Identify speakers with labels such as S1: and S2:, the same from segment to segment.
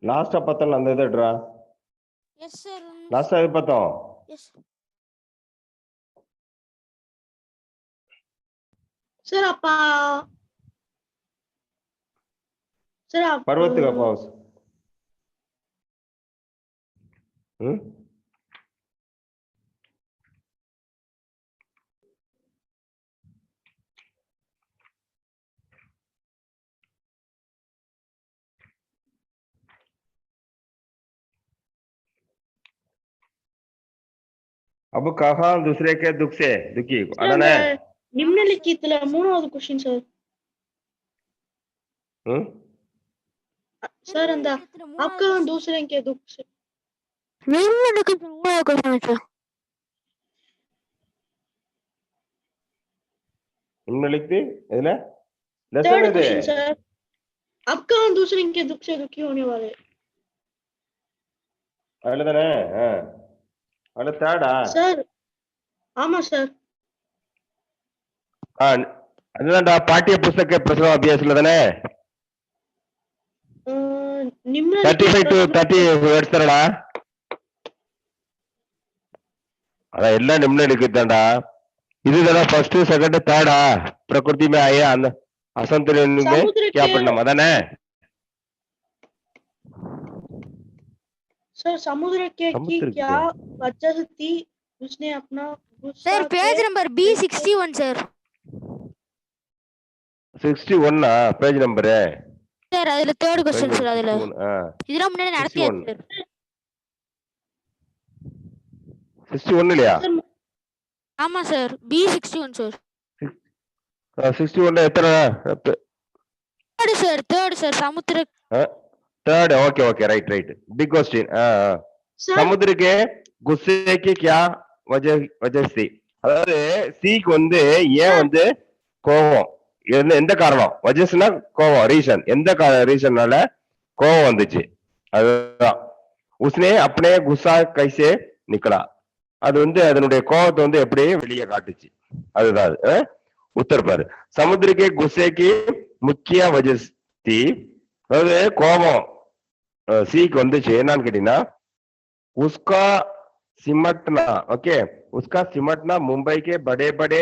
S1: லாஸ்டா பார்த்தோம்ல அந்த இதுட்ரா.
S2: Yes sir.
S1: லாஸ்டா இது பார்த்தோம்.
S2: Yes
S3: sir. அப்பா சார்
S1: पर्वत का पाउस. अब कहा दूसरे के दुख से दुखी अदाने
S3: निम्नलिखितல மூணாவது क्वेश्चन சார். சார் அந்த आपका दूसरे के दुख से
S2: निम्नलिखित மூணாவது क्वेश्चन சார்.
S1: निम्नलिखित இதுல
S3: थर्ड क्वेश्चन सर. आपका दूसरे के दुख से दुखी होने वाले
S1: அதுலதானே அதுல தேர்டா
S3: சார்? ஆமா சார்.
S1: அதுதான்டா பாட்டிய புஸ்தக பிரசவ அபியாசல தானே 35 to 30 வேர்ட்ஸ் தரடா. அதான் எல்லாம் நிம்னலிखितடா. இதுதான फर्स्ट सेकंड थर्डा प्रकृति में आया असंतुलन में क्या परिणाम अदाने
S3: सर समुद्र के की क्या वजह थी उसने अपना
S2: sir page number B61 sir.
S1: 61 ना पेज नंबर है
S2: सर அதுல थर्ड क्वेश्चन सर. அதுல இதெல்லாம் முன்னாடி நடத்தியாச்சு சார்.
S1: 61 இல்லையா?
S2: ஆமா சார் B61 சார்.
S1: 61 எத்தனை?
S2: थर्ड सर समुद्र
S1: third okay okay right right big question. समुद्र के गुस्से की क्या वजह थी? அதாவது சீக்கு வந்து ஏன் வந்து கோவம் எந்த காரணம் வஜஸ்னா கோவம் ரீசன் எந்த ரீசன்னால கோவம் வந்துச்சு அதுதான் உஸ்னே अपने गुस्सा कैसे निकला அது வந்து அதனுடைய கோவத்தை வந்து எப்படி வெளியே காட்டுச்சு அதுதான் உத்தர் பாரு समुद्र के गुस्से की मुख्य वजह थी அதாவது கோபம் சீக்கு வந்துச்சு என்னன்னு கேட்டீங்கன்னா उसका सिमटना ओके उसका सिमटना मुंबई के बड़े बड़े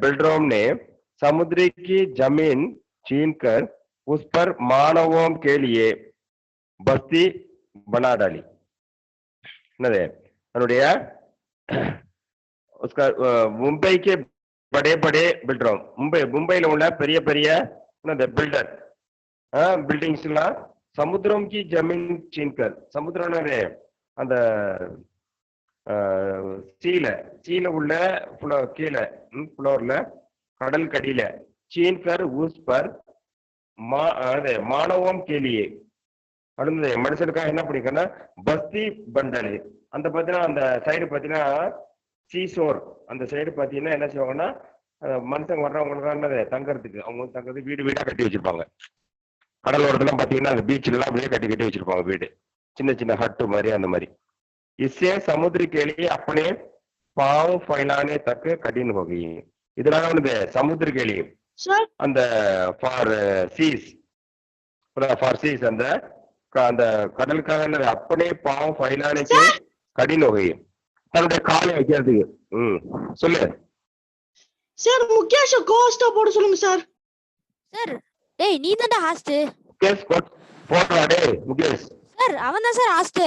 S1: बिल्डरों ने समुद्र की जमीन छीनकर उस पर मानवों के लिए बस्ती बना डाली उसका मुंबई के बड़े बड़े बिल्डरों मुंबई उल्ला பெரிய பெரிய बिल्डर बिल्डिंग्स समुद्रों की जमीन छीनकर समुद्र அந்த சீல உள்ள கீழே ஃப்ளோர்ல கடல் கடியில சீன்கர் உஸ் பர் மானவம் கேலியே அடுத்தது மனுஷனுக்காக என்ன பண்ணிருக்கா பஸ்தி பண்டாலி அந்த பாத்தீங்கன்னா அந்த சைடு பாத்தீங்கன்னா சீசோர் அந்த சைடு பாத்தீங்கன்னா என்ன செய்வாங்கன்னா மனுஷங்க வர்றவங்களுக்கு என்னது தங்கறதுக்கு அவங்க தங்கறதுக்கு வீடு வீடா கட்டி வச்சிருப்பாங்க. கடலோரத்துல பாத்தீங்கன்னா அந்த பீச்ல எல்லாம் அப்படியே கட்டி கட்டி வச்சிருப்பாங்க வீடு சின்ன சின்ன ஹட்டு மாதிரி அந்த மாதிரி. इससे समुद्र के लिए अपने पांव फैलाने तक कठिन हो गई. இதனால வந்து சமுத்திர கேலி அந்த ஃபார் சீஸ் அந்த அந்த கடலுக்காக अपने पांव फैलाने के कठिन हो गई தன்னுடைய காலை வைக்கிறதுக்கு சொல்லு
S3: சார். முகேஷ் கோஸ்டா போட சொல்லுங்க சார்.
S2: சார் டேய் நீ தான்டா ஹாஸ்ட்.
S1: முகேஷ் போடுறா டேய் முகேஷ்.
S2: சார் அவன் தான் சார் ஹாஸ்ட்.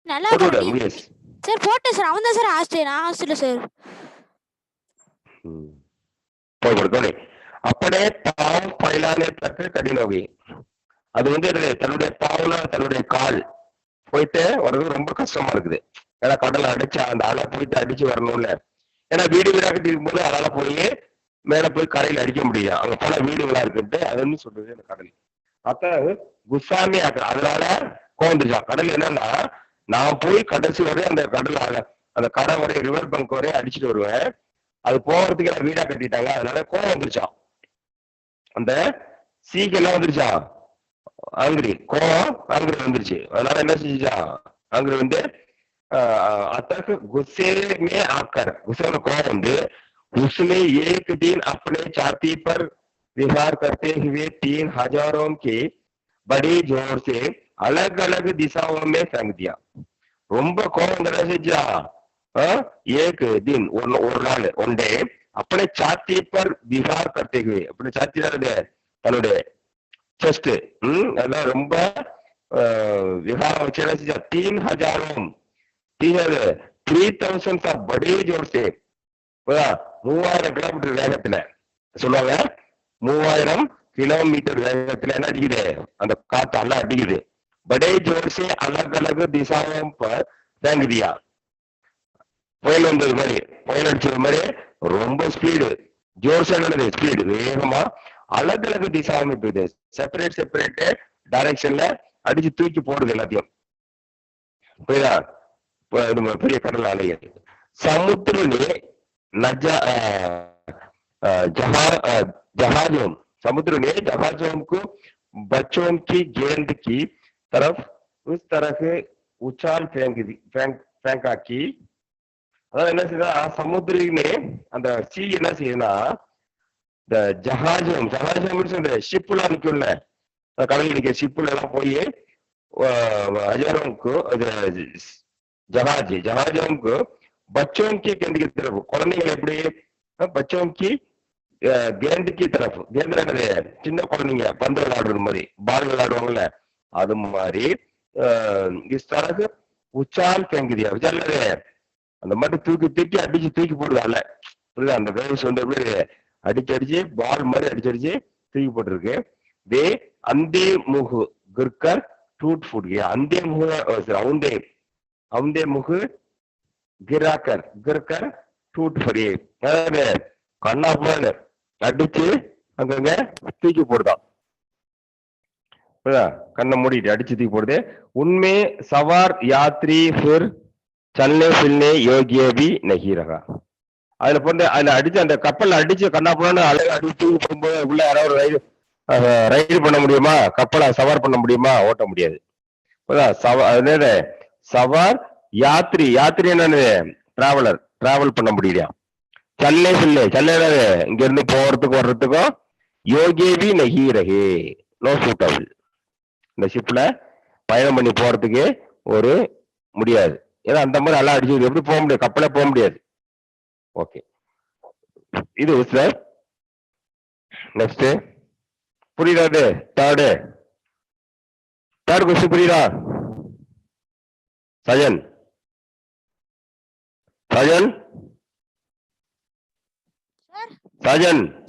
S2: நல்லா போடு முகேஷ். சார் போட்ட சார் அவன் தான் சார் ஹாஸ்ட் நான் ஹாஸ்ட் இல்ல சார்.
S1: போடு अपने पांव फैलाने तक कठिन हो गई. அது வந்து தன்னுடைய பாவுல தன்னுடைய கால் போயிட்டு வர்றது ரொம்ப கஷ்டமா இருக்குது. ஏன்னா கடலை அடிச்சு அந்த அலை போயிட்டு அடிச்சு வரணும்ல. ஏன்னா வீடு வீடா கட்டி இருக்கும்போது அதால போய் மேல போய் கரையில அடிக்க முடியும். அங்க பல வீடுகளா இருக்குன்ட்டு அதுன்னு சொல்றது அந்த கடல். அப்ப குஸ்ஸாமி அதனால கோந்துச்சான். கடல் என்னன்னா நான் போய் கடைசி வரை அந்த கடல் அந்த கடை வரை ரிவர் பங்க் வரை அடிச்சுட்டு வருவேன். அது போகிறதுக்கு எல்லாம் வீடா கட்டிட்டாங்க. அதனால கோவம் வந்துருச்சான். அந்த சீக்கு எல்லாம் வந்துருச்சான் ஆங்கிரி கோவம் ஆங்கிரி வந்துருச்சு. அதனால என்ன செஞ்சுச்சான் ஆங்கிரி வந்து अतः गुस्से में आकर गुस्से में कौन होंगे उसने एक दिन अपने छाती पर विहार करते हुए 3 हजारों के बड़े जोर से अलग अलग दिशाओं में फेंक दिया. ரொம்ப கோபம் செஞ்சா एक दिन ஒரு நாள் ஒன் டே अपने छाती पर विहार करते हुए अपने छाती தன்னுடைய செஸ்ட் அதெல்லாம் ரொம்ப विहार வச்சு என்ன செஞ்சா 3000 का बड़े जोर से 3000 கிலோமீட்டர் வேகத்துல சொல்லுவாங்க 3000 கிலோமீட்டர் வேகத்துல என்ன அடிக்குது அந்த காத்து எல்லாம் அடிக்குது बड़े जोर से अलग अलग दिशाओं पर फेंक दिया. புயல் வந்தது மாதிரி புயல் அடிச்சது மாதிரி ரொம்ப ஸ்பீடு ஜோர் சொன்னது ஸ்பீடு வேகமா அலக் அலகு திசாவும் இருக்குது செப்பரேட் செப்பரேட் டைரக்ஷன்ல அடிச்சு தூக்கி போடுது எல்லாத்தையும் புரியுதா பெரிய கடல் அலைகள் समुद्र ने जहाजों को बच्चों की गेंद की तरफ उस तरह से उछाल फेंका की அதாவது என்ன செய்யுதா சமுத்திரமே அந்த சீ என்ன செய்யுதுன்னா இந்த ஜஹாஜம் இந்த ஷிப்லாம் நிக்கும்ல கடல் நிக்க ஷிப்ல எல்லாம் போய் ஹஜாரோம்க்கு ஜஹாஜோம்க்கு பச்சோம்கி கேந்துக்கு தரப்பு குழந்தைங்க எப்படி பச்சோம்கி கேந்துக்கு தரப்பு கேந்திர என்னது சின்ன குழந்தைங்க பந்து விளையாடுறது மாதிரி பால் விளையாடுவாங்கல்ல அது மாதிரி இஸ்தரகு உச்சால் கேங்குதியா உச்சால் அந்த மாதிரி தூக்கி அடிச்சு போடுதால புரியுதா அந்த வேவ்ஸ் வந்து எப்படி அடிச்சு பால் மாதிரி அடிச்சு தூக்கி போட்டுருக்கு வே அந்தே முகு கிர்கர் டூட் ஃபுட் அந்தே முகு அவுந்தே முகு கிராக்கர் கிர்கர் டூட் ஃபுட் அதாவது கண்ணாப்புல அடிச்சு அங்கங்க தூக்கி போடுதான் கண்ணை மூடிட்டு அடிச்சு தூக்கி போடுது உண்மை சவார் யாத்ரி ஃபிர் चलने फिरने योग्य भी नहीं रहा. அதுல போட்டு அதுல அடிச்சு அந்த கப்பல்ல அடிச்சு கண்ணாப்புறான்னு அழகா அடிச்சு போகும்போது உள்ள யாராவது ரைடு பண்ண முடியுமா கப்பலை சவார் பண்ண முடியுமா ஓட்ட முடியாது சவார் யாத்ரி என்னன்னு டிராவல் பண்ண முடியலையா சல்லே என்னது இங்க இருந்து போறதுக்கும் வர்றதுக்கும் யோகேவி நகி ரஹே நோ சூட்டபிள் இந்த ஷிப்ல பயணம் பண்ணி போறதுக்கு ஒரு முடியாது ஏன்னா அந்த மாதிரி எல்லாம் அடிச்சு எப்படி போக முடியாது கப்பலே போக முடியாது ஓகே இது சார் நெக்ஸ்ட் புரியுதா தேர்டு கொஸ்டின் புரியுதா சஜன்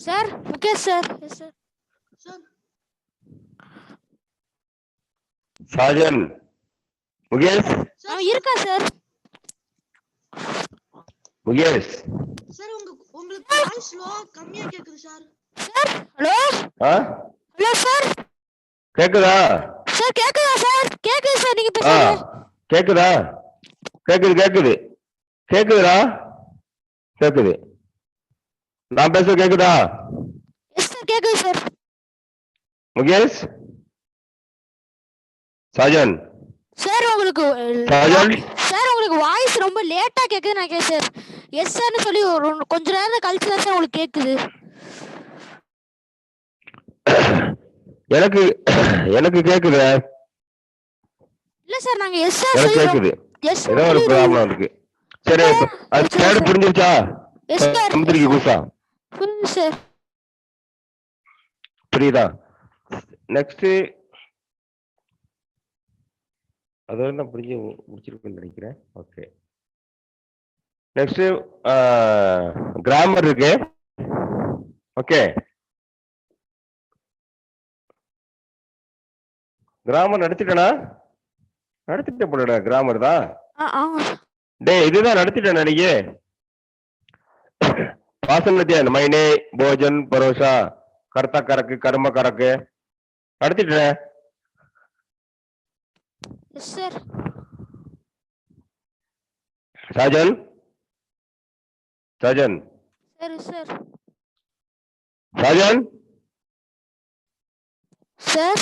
S2: சார் முகேஷ் சார்
S1: சாஜன் முகேஷ்
S2: இருக்கா சார்
S1: முகேஷ்
S3: சார் உங்களுக்கு வாய்ஸ் ஸ்லோ கம்மியா கேக்குது சார்
S2: ஹலோ சார்
S1: கேக்குதா
S2: சார் கேக்குதா சார் நீங்க பேசுறது
S1: கேக்குதா கேக்குது நான் பேச கேக்குதா
S2: எஸ் சார் கேக்குது சார்
S1: முகேஷ் சாஜன்
S2: சார் உங்களுக்கு வாய்ஸ் ரொம்ப லேட்டா கேக்குது நான் சார் எஸ் சார்னு சொல்லி கொஞ்ச நேரம் கழிச்சு தான் சார் உங்களுக்கு கேக்குது
S1: எனக்கு கேக்குது
S2: இல்ல சார் நாங்க எஸ் சார் சொல்லி
S1: கேக்குது ஏதோ ஒரு ப்ராப்ளம் இருக்கு சரி அது தேர்ட் புரிஞ்சிருச்சா
S2: எஸ் சார்
S1: சமுத்திரிக்கு கூசா
S2: புரியுது சார்
S1: புரியுதா நெக்ஸ்ட் அதோட நான் முடிச்சிருக்கேன்னு நினைக்கிறேன் ஓகே நெக்ஸ்ட் கிராமர் இருக்கு ஓகே கிராமர் நடத்திட்டேன் போலடா கிராமர் தான் இதுதான் நடத்திட்டேன் நினைக்க வாசன் நத்தியா மைனே போஜன் பரோசா கர்த்தா கரக்கு கர்ம கரக்கு நடத்திட்டேன்
S2: sir
S1: sajan
S2: sir
S1: sajan
S2: sir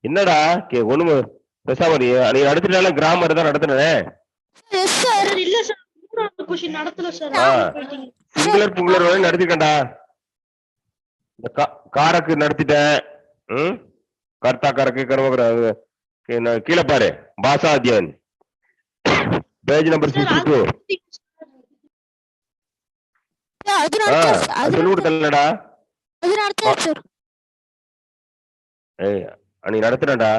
S1: என்னடா ஒண்ணுமே பேசாம நீ நடத்தினால கிராமர் தான் நடத்தினே
S3: எஸ் சார் இல்ல சார் மூணாவது क्वेश्चन நடத்தல சார்
S1: சிங்குலர் புங்குலர் வரை நடத்திட்டேன்டா இந்த காரக்கு நடத்திட்டேன். கர்த்தா கரக்கு கர்ம கீழே பாரு பாஷா அத்தியன் பேஜ் நம்பர் 62. சொல்லி கொடுத்தலடா. ஏய் நீ நடத்துறடா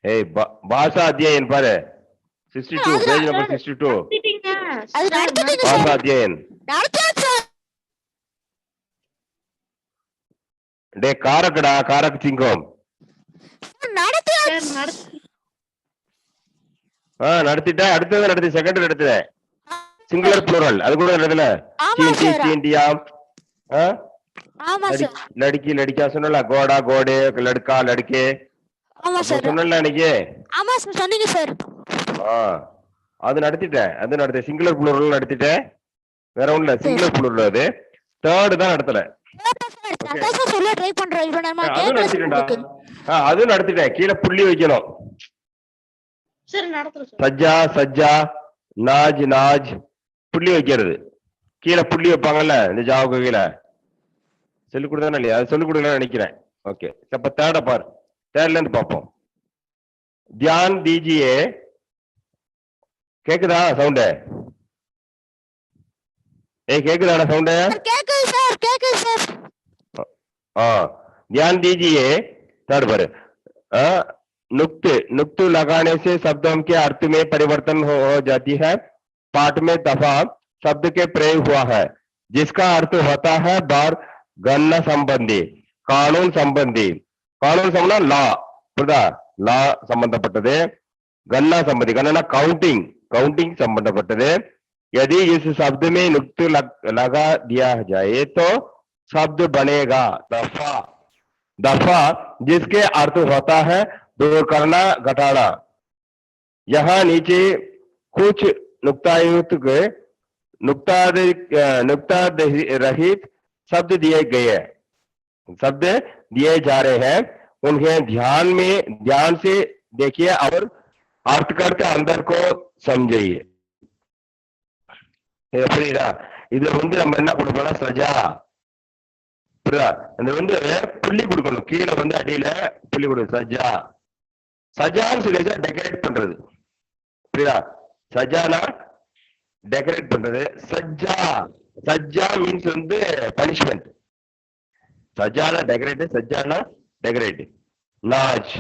S1: ஏய் பாஷா அத்தியன் பாரு 62 பேஜ் நம்பர் 62 பாஷா அத்தியன். டே காரக்கடா காரக் சிங்கம் நடத்திட்டேன். அடுத்தது நடத்தி செகண்ட் நடத்துறேன். சிங்குலர் ப்ளூரல் அது கூட நடத்தல. சீண்டியா லड़की लड़किया சொன்னல கோடா கோடே லड़का लड़के சொன்னல அன்னைக்கு. அது நடத்திட்டேன். அது நடத்த சிங்குலர் ப்ளூரல் நடத்திட்டேன். வேற ஒண்ணும் இல்ல சிங்குலர் ப்ளூரல். அது தேர்ட் தான் நடத்தல. அது நடத்திட்டேன். கீழே புள்ளி வைக்கணும். சஜ்ஜா சஜ்ஜா நாஜ் நாஜ் புள்ளி வைக்கிறது. கீழே புள்ளி வைப்பாங்கல்ல இந்த ஜாவுக்கு கீழே சொல்லிக் கொடுத்தானே இல்லையா? அது சொல்லிக் கொடுக்கலன்னு நினைக்கிறேன். ஓகே அப்ப தேர்ட பாரு. தேர்ட்ல இருந்து பார்ப்போம். தியான் தீஜியே கேக்குதா சவுண்டு? கேக்குதாடா சவுண்டு? ध्यान दीजिए थर्ड पर नुक्त लगाने से शब्दों के अर्थ में परिवर्तन हो जाती है. पाठ में दफा शब्द के प्रयोग हुआ है जिसका अर्थ होता है बार गणना संबंधी कानून संबंधी. कानून संबंध लॉ पुरा लॉ संबंधपट्टது. गणना संबंधी गणना काउंटिंग काउंटिंग संबंधपट्टது. यदि इस शब्द में नुक्त लगा दिया जाए तो शब्द बनेगा दफा. दफा जिसके अर्थ होता है दूर करना घटाना. यहाँ नीचे कुछ नुक्तायुक्त नुक्ता रहित शब्द दिए गए शब्द दिए जा रहे हैं. उन्हें ध्यान से देखिए और अर्थ करके अंदर को समझिए. புரியுதா? இதுல நம்ம என்ன கொடுக்கணும்? சஜா அந்த புள்ளி கொடுக்கணும். கீழே அடியில புள்ளி கொடுக்கணும். சஜா சஜான்னு சொல்லி டெக்கரேட் பண்றது. புரியுதா? சஜானா டெக்கரேட் பண்றது. சஜ்ஜா சஜ்ஜா மீன்ஸ் பனிஷ்மெண்ட். சஜானா டெக்கரேட் சஜ்ஜானா டெக்கரேட். நாஜ்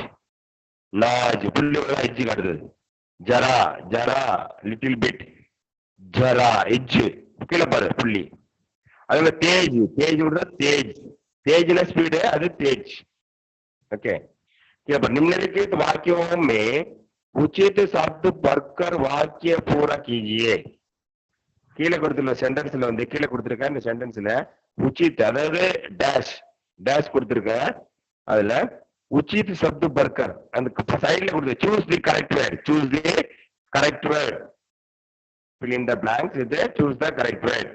S1: நாஜ் புள்ளி எஜ்ஜு காட்டுறது. ஜரா ஜரா லிட்டில் பிட் ஜரா எஜ்ஜு கீழே பாரு புள்ளி. அதுல तेज तेज उड़ तेज तेज स्पीड है அது तेज. ओके निम्नलिखित वाक्यों में उचित शब्द भरकर वाक्य पूरा कीजिए. கீழே கொடுத்துள்ள சென்டென்ஸ்ல கீழே கொடுத்திருக்க இந்த சென்டென்ஸ்ல உச்சித் அதாவது டேஷ் டேஷ் கொடுத்திருக்க. அதுல உச்சித் शब्द भरकर அந்த சைடுல கொடுத்து choose the correct word. Choose the correct word. fill in the blanks with choose the correct word.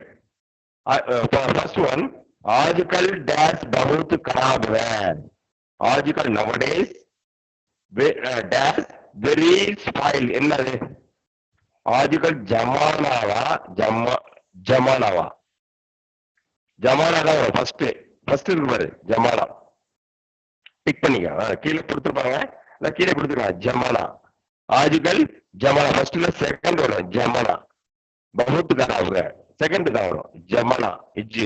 S1: First one आजकल डैश बहुत खराब है. आजकल nowadays डैश very spoil. என்னது? आजकल जमानावा जमानावा जमाना தான் ஃபர்ஸ்ட் இருக்கு பாரு. ஜமானா பிக் பண்ணிக்க. கீழே கொடுத்துருப்பாங்க. கீழே கொடுத்துருக்காங்க ஜமானா. आजकल जमाना फर्स्टல செகண்ட் வரும். जमाना बहुत खराब है सेकंड का जमाना इज्ज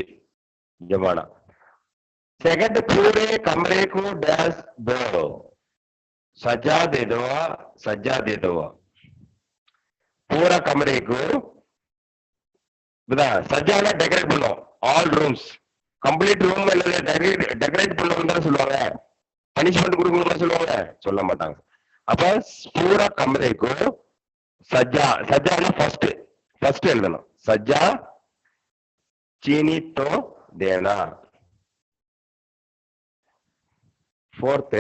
S1: जमाना. सेकंड पूरे कमरे को डैश दो. सजा दे दो सजा दे दो. पूरा कमरे को बता सजाना डेकोरेट பண்ணோ. All rooms complete room decorate பண்ணணும் தான் சொல்லுவாங்க. பனிஷ்மெண்ட் கொடுக்கணும்னு சொல்லுவாங்க? சொல்ல மாட்டாங்க. அப்ப पूरा कमरे को सजा सजाना फर्स्ट எழுதணும். सजा चीनी तो देना. फोर्थ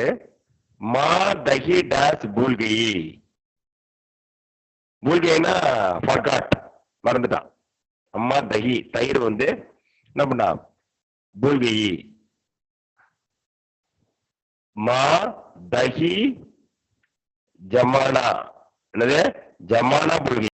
S1: माँ दही डैश भूल गई ना फॉरगॉट மறந்துட்டா. அம்மா दही தயிர் என்ன பண்ணா? भूल गई. माँ दही जमाना என்னது? जमाना भूल गई.